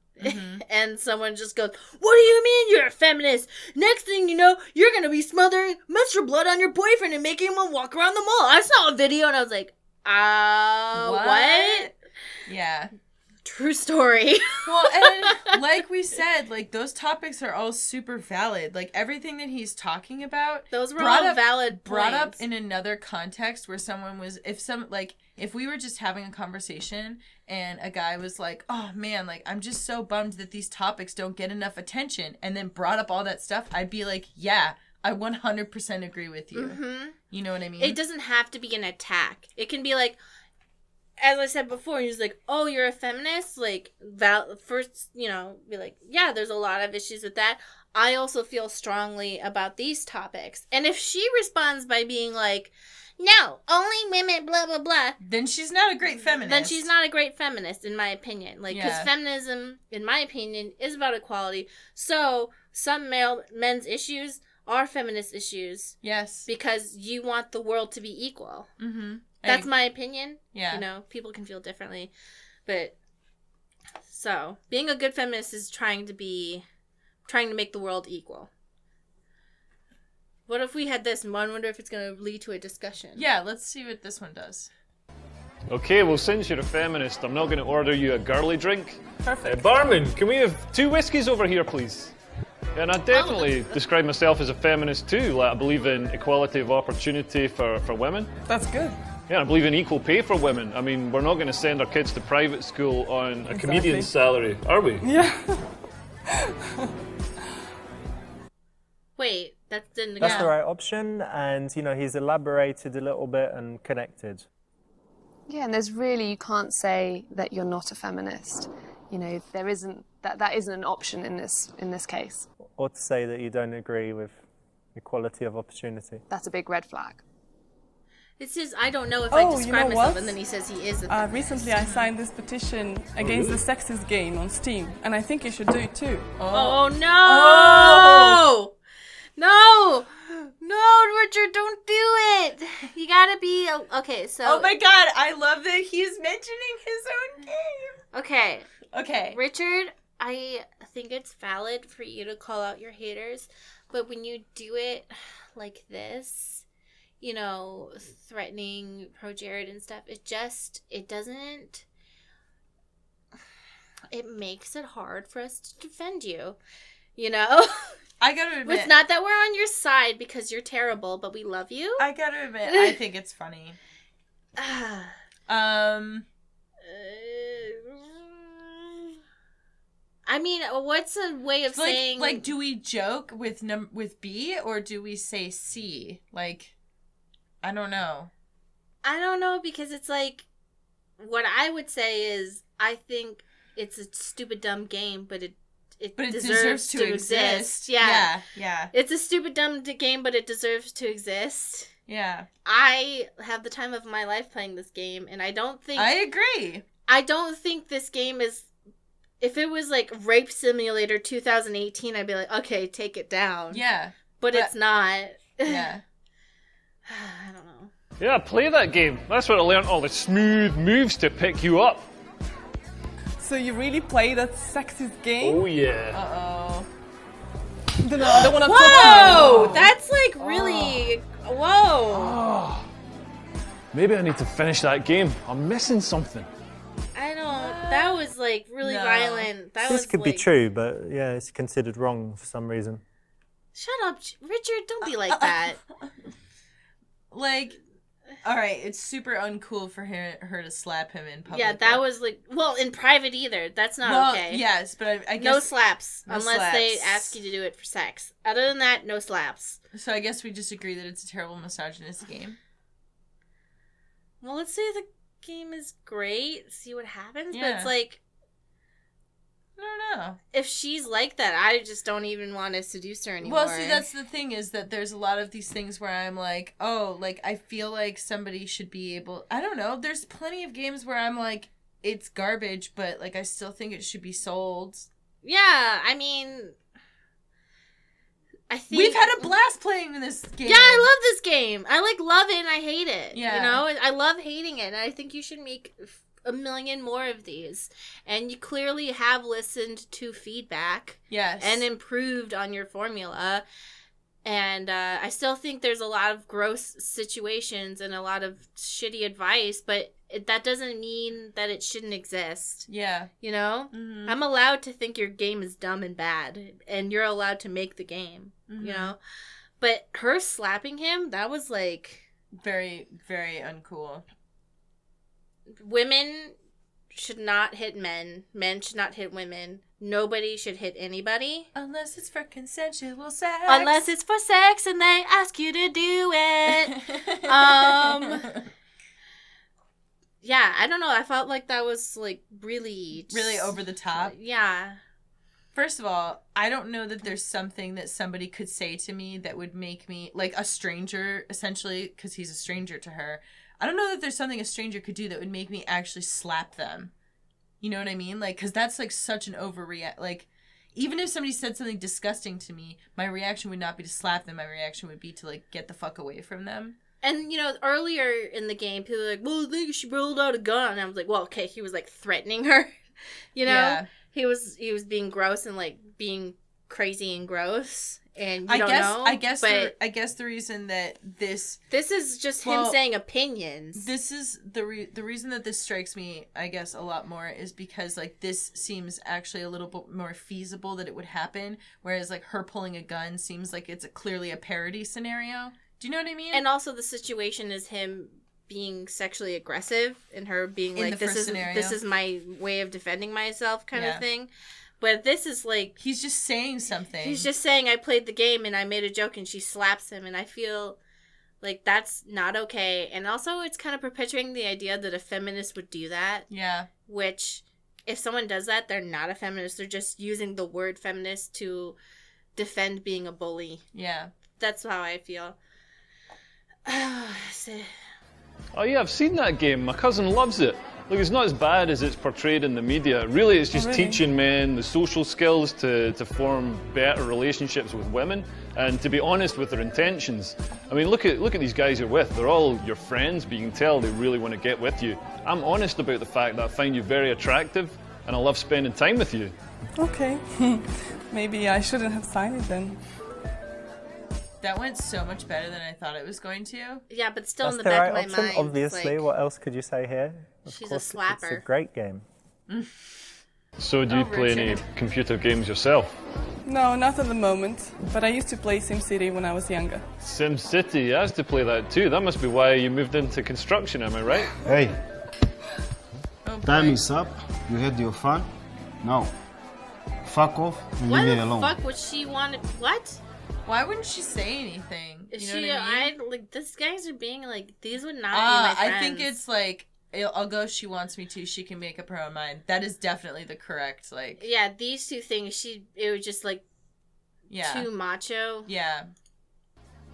S2: And someone just goes, what do you mean you're a feminist? Next thing you know, you're going to be smothering menstrual blood on your boyfriend and making him walk around the mall. I saw a video and I was like, what?
S1: Yeah.
S2: True story.
S1: Well, and like we said, like those topics are all super valid. Like everything that he's talking about,
S2: those were all valid points.
S1: Brought up in another context where someone was, if we were just having a conversation and a guy was like, oh man, like I'm just so bummed that these topics don't get enough attention, and then brought up all that stuff, I'd be like, yeah, I 100% agree with you. Mm-hmm. You know what I mean?
S2: It doesn't have to be an attack. It can be like, as I said before, he's like, oh, you're a feminist? Like, first, you know, be like, yeah, there's a lot of issues with that. I also feel strongly about these topics. And if she responds by being like, no, only women, blah, blah, blah.
S1: Then she's not a great feminist.
S2: Then she's not a great feminist, in my opinion. Like, because feminism, in my opinion, is about equality. So, some men's issues are feminist issues.
S1: Yes.
S2: Because you want the world to be equal.
S1: Mm-hmm.
S2: That's my opinion.
S1: Yeah.
S2: You know, people can feel differently. But, so, being a good feminist is trying to make the world equal. What if we had this? I wonder if it's going to lead to a discussion.
S1: Yeah, let's see what this one does.
S7: Okay, well, since you're a feminist, I'm not going to order you a girly drink.
S8: Perfect.
S7: Barman, can we have 2 whiskies over here, please? And I definitely describe myself as a feminist too. Like, I believe in equality of opportunity for women.
S8: That's good.
S7: Yeah, I believe in equal pay for women. I mean, we're not going to send our kids to private school on a comedian's salary, are we?
S8: Yeah.
S2: Wait, that didn't.
S6: That's the right option, and he's elaborated a little bit and connected.
S3: Yeah, and you can't say that you're not a feminist. There isn't that isn't an option in this case.
S6: Or to say that you don't agree with equality of opportunity.
S3: That's a big red flag.
S2: It says, I don't know if I describe
S8: you know
S2: myself,
S8: what?
S2: and then he says he is a feminist.
S8: Recently I signed this petition against the sexist game on Steam, and I think you should do it too.
S2: Oh no! No! No, Richard, don't do it! You gotta be... Okay, so...
S1: Oh my god, I love that he's mentioning his own game.
S2: Okay, Richard, I think it's valid for you to call out your haters, but when you do it like this, threatening pro-Jared and stuff, it doesn't... It makes it hard for us to defend you,
S1: I gotta admit...
S2: It's not that we're on your side because you're terrible, but we love you.
S1: I gotta admit, I think it's funny.
S2: I mean, what's a way of saying...
S1: Like, do we joke with B, or do we say C? Like, I don't know.
S2: I don't know, because it's like... What I would say is, I think it's a stupid, dumb game, but it deserves to exist. Yeah. It's a stupid, dumb game, but it deserves to exist.
S1: Yeah.
S2: I have the time of my life playing this game, and I don't think...
S1: I agree.
S2: I don't think this game is... If it was like Rape Simulator 2018, I'd be like, okay, take it down.
S1: Yeah.
S2: But it's not.
S1: Yeah.
S2: I don't know.
S7: Yeah, play that game. That's where I learned all the smooth moves to pick you up.
S8: So you really play that sexist game?
S7: Oh, yeah.
S1: Uh-oh.
S8: I don't want to
S2: Whoa! That's like really... Whoa!
S7: Oh. Maybe I need to finish that game. I'm missing something.
S2: I don't... That was like really violent.
S6: This could be true, but yeah, it's considered wrong for some reason.
S2: Shut up, Richard. Don't be like that.
S1: Like... Alright, it's super uncool for her to slap him in public.
S2: Yeah, that was like... Well, in private either. That's not okay.
S1: Yes, but I guess...
S2: No slaps.
S1: No
S2: unless
S1: slaps.
S2: they ask you to do it for sex. Other than that, no slaps.
S1: So I guess we just agree that it's a terrible misogynist game.
S2: Well, let's say the game is great. See what happens.
S1: Yeah.
S2: But it's like...
S1: I don't know.
S2: If she's like that, I just don't even want to seduce her anymore.
S1: Well, see, that's the thing, is that there's a lot of these things where I'm like, oh, like, I feel like somebody should be able... I don't know. There's plenty of games where I'm like, it's garbage, but, like, I still think it should be sold.
S2: Yeah, I mean... I think...
S1: We've had a blast playing this game.
S2: Yeah, I love this game. I, like, love it and I hate it.
S1: Yeah.
S2: You know? I love hating it, and I think you should make... a million more of these, and you clearly have listened to feedback,
S1: yes,
S2: and improved on your formula. And I still think there's a lot of gross situations and a lot of shitty advice, but that doesn't mean that it shouldn't exist.
S1: Yeah,
S2: you know,
S1: mm-hmm.
S2: I'm allowed to think your game is dumb and bad, and you're allowed to make the game.
S1: Mm-hmm.
S2: You know, but her slapping him, that was like
S1: very, very uncool.
S2: Women should not hit men. Men should not hit women. Nobody should hit anybody.
S1: Unless it's for consensual sex.
S2: Unless it's for sex and they ask you to do it. Yeah, I don't know. I felt like that was like really
S1: over the top.
S2: Yeah.
S1: First of all, I don't know that there's something that somebody could say to me that would make me, like a stranger, essentially, because he's a stranger to her. I don't know that there's something a stranger could do that would make me actually slap them. You know what I mean? Like, because that's, like, such an overreact. Like, even if somebody said something disgusting to me, my reaction would not be to slap them. My reaction would be to, like, get the fuck away from them.
S2: And, you know, earlier in the game, people were like, well, I think she rolled out a gun. And I was like, well, okay, he was, like, threatening her. You know?
S1: Yeah.
S2: He was being gross and, like, being crazy and gross, and you
S1: I
S2: don't
S1: guess
S2: know.
S1: I guess the reason that this
S2: is just him saying opinions.
S1: This is the reason that this strikes me, I guess, a lot more is because like this seems actually a little bit more feasible that it would happen, whereas like her pulling a gun seems like it's clearly a parody scenario. Do you know what I mean?
S2: And also the situation is him being sexually aggressive and her being
S1: In
S2: like,
S1: the first scenario.
S2: this is my way of defending myself kind
S1: Yeah.
S2: of thing. But this is like...
S1: He's just saying something.
S2: He's just saying, I played the game and I made a joke, and she slaps him, and I feel like that's not okay. And also it's kind of perpetuating the idea that a feminist would do that.
S1: Yeah.
S2: Which, if someone does that, they're not a feminist. They're just using the word feminist to defend being a bully.
S1: Yeah.
S2: That's how I feel.
S7: Oh yeah, I've seen that game. My cousin loves it. Look, it's not as bad as it's portrayed in the media. Really, it's just teaching men the social skills to form better relationships with women and to be honest with their intentions. I mean, look at these guys you're with. They're all your friends, but you can tell they really want to get with you. I'm honest about the fact that I find you very attractive and I love spending time with you.
S8: Okay. Maybe I shouldn't have signed it then.
S1: That went so much better than I thought it was going to.
S2: Yeah, but still
S6: That's
S2: in the
S6: the
S2: back
S6: right
S2: of my
S6: option,
S2: mind.
S6: obviously.
S2: like,
S6: What else could you say here? Of
S2: she's
S6: course,
S2: a slapper.
S6: It's a great game.
S7: So do you play any computer games yourself?
S8: No, not at the moment. But I used to play SimCity when I was younger.
S7: SimCity, I used to play that too. That must be why you moved into construction, am I right?
S9: Hey,
S1: Oh,
S9: time
S1: boy.
S9: is up. You had your fun. Now, fuck off and
S2: Why
S9: leave me
S2: the
S9: alone.
S2: fuck would she want to... What?
S1: Why wouldn't she say anything?
S2: Is
S1: You know
S2: she...
S1: what I mean?
S2: like, these guys are being like... These would not be my friends.
S1: I think it's like, I'll go if she wants me to. She can make up her own mind. That is definitely the correct, like...
S2: Yeah, these two things, it was just like...
S1: Yeah.
S2: Too macho.
S1: Yeah.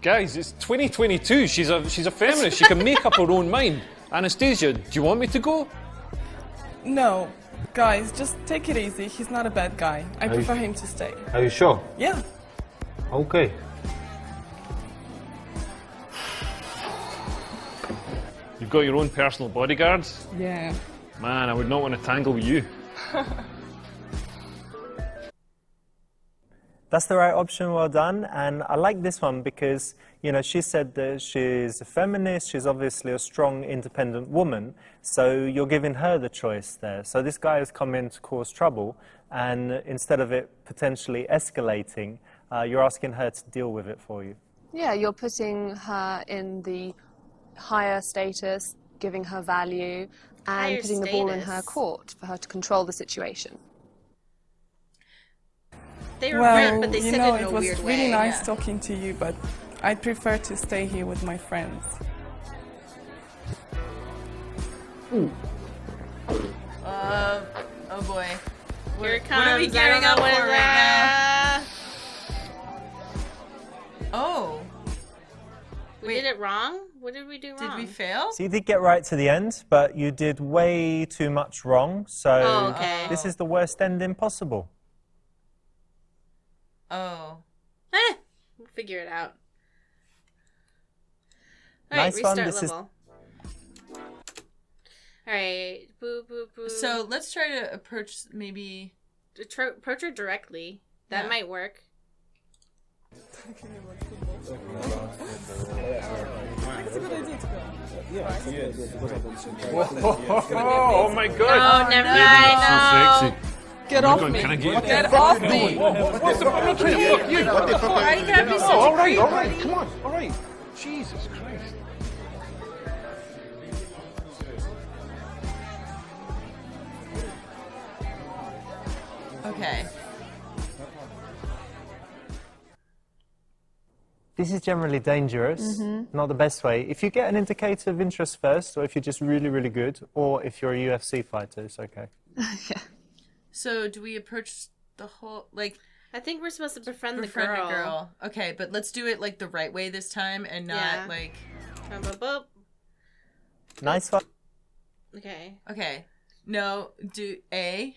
S7: Guys, it's 2022. She's a feminist. She can make up her own mind. Anastasia, do you want me to go?
S8: No. Guys, just take it easy. He's not a bad guy. I prefer him to stay.
S9: Are you sure?
S8: Yeah.
S9: Okay.
S7: You've got your own personal bodyguards?
S8: Yeah.
S7: Man, I would not want to tangle with you.
S6: That's the right option, well done. And I like this one because, you know, she said that she's a feminist, she's obviously a strong, independent woman, so you're giving her the choice there. So this guy has come in to cause trouble, and instead of it potentially escalating, you're asking her to deal with it for you.
S3: Yeah, you're putting her in the higher status, giving her value, and
S2: Higher
S3: putting the ball in her
S2: status.
S3: court for her to control the situation.
S2: They were
S8: Well,
S2: great, but they
S8: you
S2: said
S8: know,
S2: it in
S8: it
S2: a
S8: was
S2: weird
S8: really
S2: way.
S8: nice
S2: Yeah.
S8: talking to you, but I'd prefer to stay here with my friends.
S1: Oh boy.
S2: Here it
S1: What
S2: comes.
S1: are we
S2: I don't
S1: gearing
S2: know
S1: up
S2: what
S1: for
S2: it
S1: right
S2: is.
S1: Oh.
S2: We
S1: Wait.
S2: did it wrong? What did we do wrong?
S1: Did we fail?
S6: So you did get right to the end, but you did way too much wrong, so
S2: Oh, okay.
S6: this is the worst ending possible.
S1: Oh.
S2: We'll figure it out.
S6: Nice
S2: Alright,
S6: one,
S2: restart
S6: this is-
S2: level. Alright, boo, boo, boo.
S1: So let's try to approach maybe...
S2: Approach her directly. That
S1: Yeah.
S2: might work.
S7: Oh my god!
S2: Oh, never mind.
S7: So
S2: No.
S7: sexy.
S8: Get off me!
S7: Can I get
S8: Get off me!
S7: What's the I'm not trying to fuck you.
S1: Why you gotta be such
S7: Oh,
S1: a
S7: all right,
S1: creep?
S7: all right, come on, all right. Jesus Christ.
S1: Okay.
S6: This is generally dangerous, not the best way. If you get an indicator of interest first, or if you're just really, really good, or if you're a UFC fighter, it's okay.
S1: So do we approach the whole, like,
S2: I think we're supposed to befriend the
S1: befriend
S2: girl.
S1: a girl? Okay, but let's do it, like, the right way this time and not,
S2: Yeah.
S1: like...
S2: Boop, boop, boop.
S6: Nice one.
S2: Okay.
S1: Okay. No, do A.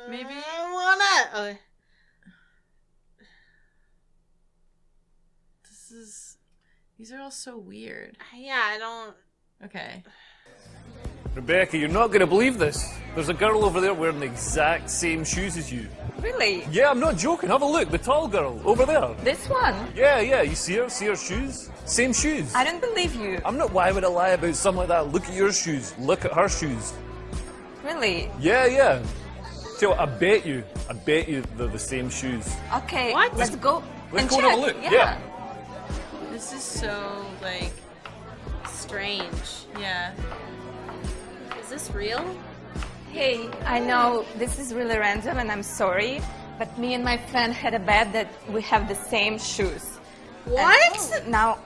S1: Maybe?
S2: I wanna. Okay.
S1: This is... These are all so weird.
S2: Yeah, I don't.
S1: Okay.
S4: Rebecca, you're not going to believe this. There's a girl over there wearing the exact same shoes as you.
S5: Really?
S4: Yeah, I'm not joking. Have a look. The tall girl over there.
S5: This one?
S4: Yeah. You see her? See her shoes? Same shoes.
S5: I don't believe you.
S4: I'm not. Why would I lie about something like that? Look at your shoes. Look at her shoes.
S5: Really?
S4: Yeah. Tell you what, I bet you they're the same shoes.
S5: Okay,
S2: What?
S5: let's go
S4: Let's
S5: and
S4: go
S5: check.
S4: and have a look. Yeah.
S1: This is so, like,
S2: Strange.
S1: yeah.
S2: Is this real?
S5: Hey, I know this is really random and I'm sorry, but me and my friend had a bet that we have the same shoes.
S2: What?
S5: And now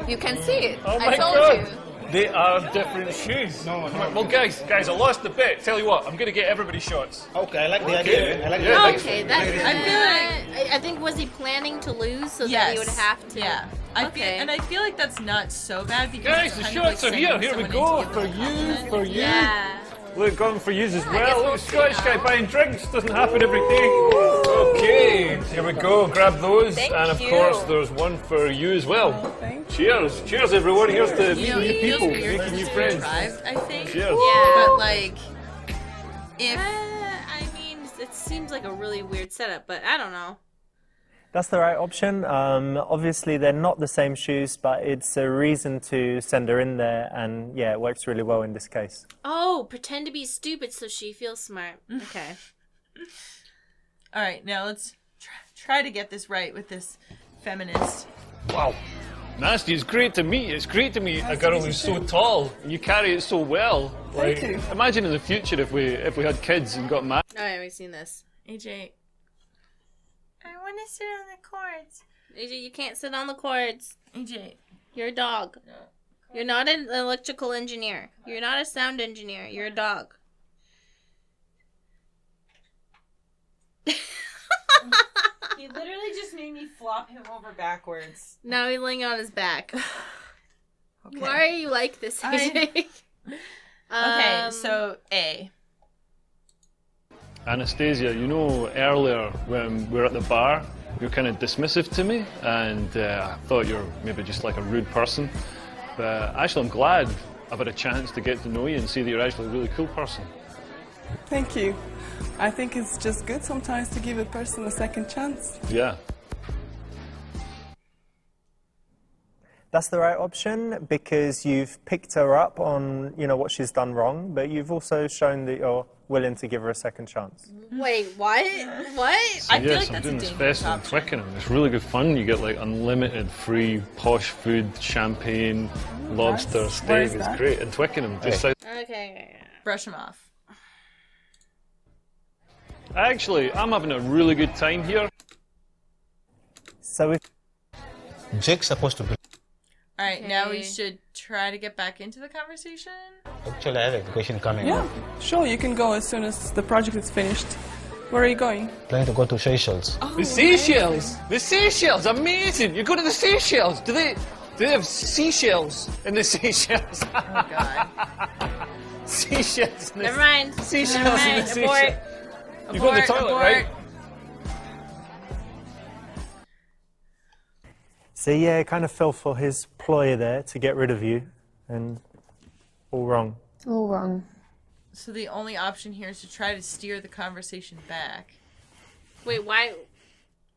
S3: You can see it.
S4: Oh
S3: I
S4: my
S3: told
S4: God.
S3: you.
S4: They are different shoes. No. Well, guys, I lost the bet. Tell you what, I'm going to get everybody shots.
S9: Okay, I like the idea. I like
S4: Yeah.
S2: Okay, that.
S1: I feel like
S2: I think was he planning to lose so that
S1: yes.
S2: he would have to?
S1: Yeah. I feel like that's not so bad because
S4: Guys,
S1: it's
S4: the
S1: kind of like
S4: shots are here.
S1: sending
S4: Here we
S1: someone
S4: go.
S1: in to
S4: For
S1: give them a
S4: you,
S1: compliment.
S4: for you.
S2: Yeah.
S4: Look, going for yous as
S2: guess
S4: well.
S2: we'll
S4: Look,
S2: see
S4: Scottish
S2: now.
S4: guy buying drinks. Doesn't happen every day. Okay, here we go. Grab those.
S5: Thank
S4: and of
S5: you.
S4: course, there's one for you as well.
S8: Thank
S4: Cheers. Cheers, everyone. Here's to meeting new
S1: It feels
S4: people,
S1: weird
S4: making new
S1: because
S4: friends.
S1: it's contrived, I think.
S4: Cheers.
S2: Yeah.
S1: But like, if
S2: I mean, it seems like a really weird setup, but I don't know.
S6: That's the right option. Obviously, they're not the same shoes, but it's a reason to send her in there, and yeah, it works really well in this case.
S2: Oh, pretend to be stupid so she feels smart. Okay.
S1: all right, now let's try to get this right with this feminist.
S4: Wow. Nasty, it's great to meet you. It's great to meet a girl who's so tall. You carry it so well.
S8: Thank
S4: Like,
S8: you.
S4: imagine in the future if we had kids and got married.
S2: Oh, yeah, we've seen this.
S1: AJ, I want to sit on the cords.
S2: AJ, you can't sit on the cords.
S1: AJ,
S2: You're a dog. You're not an electrical engineer. You're not a sound engineer. You're a dog.
S1: he literally just made me flop him over backwards.
S2: Now he's laying on his back.
S1: Okay.
S2: Why are you like this, AJ?
S1: Okay, so A.
S7: Anastasia, you know, earlier when we were at the bar, you were kind of dismissive to me, and I thought you were maybe just like a rude person. But actually, I'm glad I've had a chance to get to know you and see that you're actually a really cool person.
S8: Thank you. I think it's just good sometimes to give a person a second chance.
S7: Yeah.
S6: That's the right option because you've picked her up on, what she's done wrong, but you've also shown that you're willing to give her a second chance.
S2: Wait, what? What?
S1: I feel like
S7: I'm
S1: that's
S7: doing
S1: a
S7: this
S1: dangerous
S7: festival in
S1: option.
S7: Twickenham. It's really good fun. You get like unlimited free posh food, champagne, lobster,
S8: Where
S7: steak.
S8: is
S7: It's
S8: that?
S7: great. In Twickenham, just south.
S2: Okay.
S1: Brush him off.
S7: Actually, I'm having a really good time here.
S6: So if
S9: Jake's supposed to be.
S1: All right, now we
S2: Okay.
S1: should try to get back into the conversation.
S9: Actually, I have a question coming
S8: Yeah,
S9: up.
S8: sure, you can go as soon as the project is finished. Where are you going?
S9: Planning to go to Seychelles.
S7: The Seychelles! The Seychelles! Amazing! You go to the Seychelles! Do they have seashells in the Seychelles?
S1: Oh, God.
S7: Seashells in the
S2: Never mind.
S7: Seashells
S2: Never
S7: in
S2: mind.
S7: the
S2: Abort.
S7: Seychelles. You go to the toilet, right?
S6: So yeah, it kind of fell for his ploy there to get rid of you, and all wrong.
S3: All wrong.
S1: So the only option here is to try to steer the conversation back.
S2: Wait, why?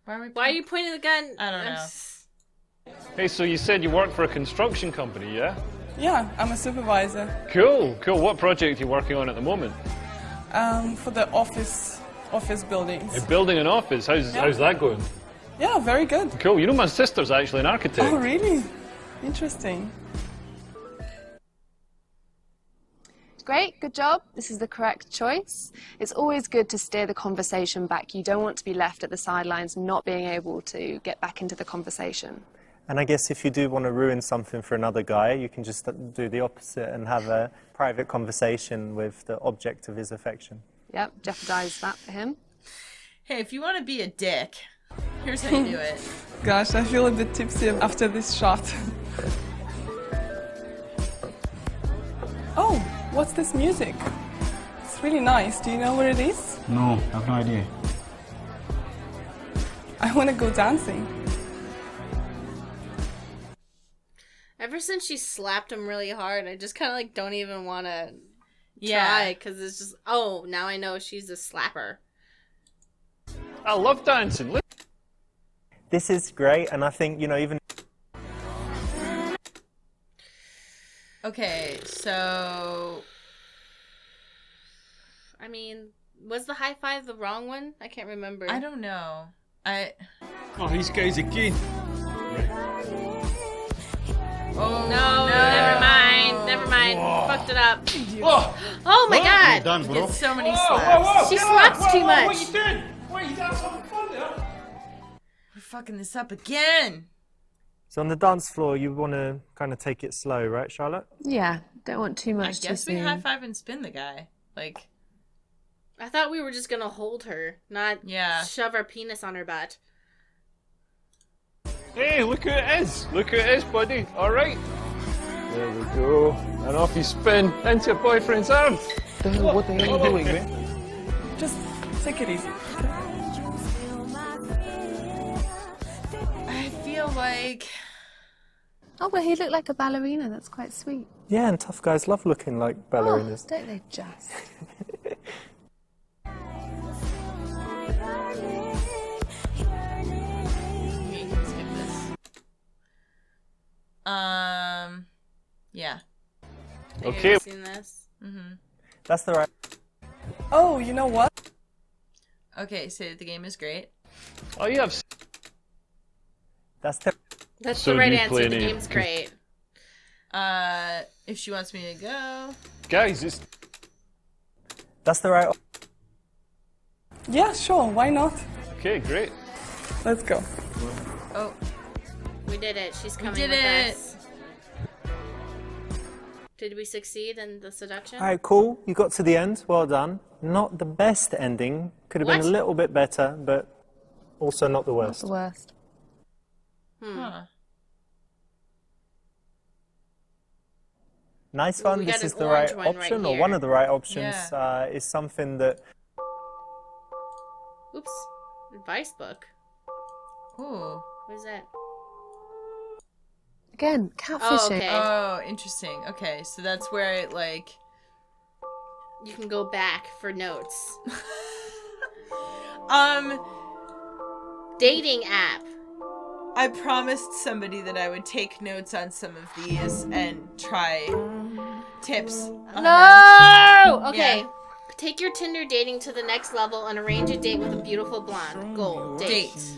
S1: Why
S2: Why are you pointing the gun?
S1: I don't know.
S7: Hey, so you said you work for a construction company, yeah?
S8: Yeah, I'm a supervisor
S7: Cool, cool. What project are you working on at the moment?
S8: for the office buildings.
S7: You're building an office. How's that going?
S8: Yeah, very good.
S7: Cool. You know, my sister's actually an architect.
S8: Oh, really? Interesting.
S3: Great, good job. This is the correct choice. It's always good to steer the conversation back. You don't want to be left at the sidelines not being able to get back into the conversation.
S6: And I guess if you do want to ruin something for another guy, you can just do the opposite and have a private conversation with the object of his affection.
S3: Yep, jeopardize that for him.
S1: Hey, if you want to be a dick, here's how you do it.
S8: Gosh, I feel a bit tipsy after this shot. Oh, what's this music? It's really nice. Do you know what it is?
S9: No, I have no idea.
S8: I want to go dancing.
S2: Ever since she slapped him really hard, I just kind of like don't even want to try because it's just, oh, now I know she's a slapper.
S7: I love dancing. Look.
S6: This is great, and I think, you know, even
S1: Okay, so
S2: I mean, was the high five the wrong one? I can't remember.
S1: I don't know.
S10: Oh, these guys again.
S1: Oh
S2: No, never mind. Fucked it up.
S10: Oh,
S2: Oh my god!
S9: Done, bro.
S1: Get so many slaps.
S2: She slaps too much.
S10: What are you doing? What are you doing? Something fun there?
S1: We're fucking this up again.
S6: so on the dance floor, you want to kind of take it slow, right, Charlotte?
S3: Yeah, don't want too
S1: I
S3: much too
S1: guess we
S3: soon.
S1: high five and spin the guy. Like,
S2: I thought we were just gonna hold her, not
S1: Yeah.
S2: shove our penis on her butt.
S7: Hey, look who it is. Look who it is, buddy. All right. There we go. And off you spin into your boyfriend's arms.
S9: What the hell are you doing, man?
S8: Just take it easy.
S1: I feel like
S3: Oh, but he looked like a ballerina. That's quite sweet.
S6: Yeah, and tough guys love looking like ballerinas.
S3: Oh, don't they just?
S1: we can skip this. Yeah.
S7: Okay.
S2: I've seen this.
S6: That's the right.
S8: Oh, you know what?
S1: Okay, so the game is great.
S7: Oh, you have.
S6: That's the.
S2: That's
S7: So
S2: the right
S7: you
S2: answer.
S7: play
S2: The
S7: any-
S2: game's great.
S1: If she wants me to go.
S7: Guys, it's.
S6: That's the right.
S8: Yeah, sure. Why not?
S7: Okay, great.
S8: Let's go.
S1: Oh,
S2: We did it. She's coming
S1: did
S2: with
S1: it.
S2: us. Did we succeed in the seduction?
S6: All right, cool. You got to the end. Well done. Not the best ending. Could have been
S2: What?
S6: a little bit better, but also not the
S3: Not
S6: worst.
S3: the worst.
S1: huh.
S6: Nice
S2: Well,
S6: one.
S2: we
S6: This
S2: got
S6: is
S2: an
S6: the right
S2: orange one right
S6: option, or
S2: here.
S6: one of the right options.
S1: Yeah.
S6: Is something that.
S2: Oops. Advice book.
S1: Ooh.
S2: What is that?
S3: Again, catfishing.
S2: okay.
S1: Oh, interesting. Okay, so that's where it like.
S2: You can go back for notes. Dating app.
S1: I promised somebody that I would take notes on some of these and try tips. On them.
S2: No! Okay.
S1: Yeah.
S2: Take your Tinder dating to the next level and arrange a date with a beautiful blonde. Goal. Date.
S1: Date.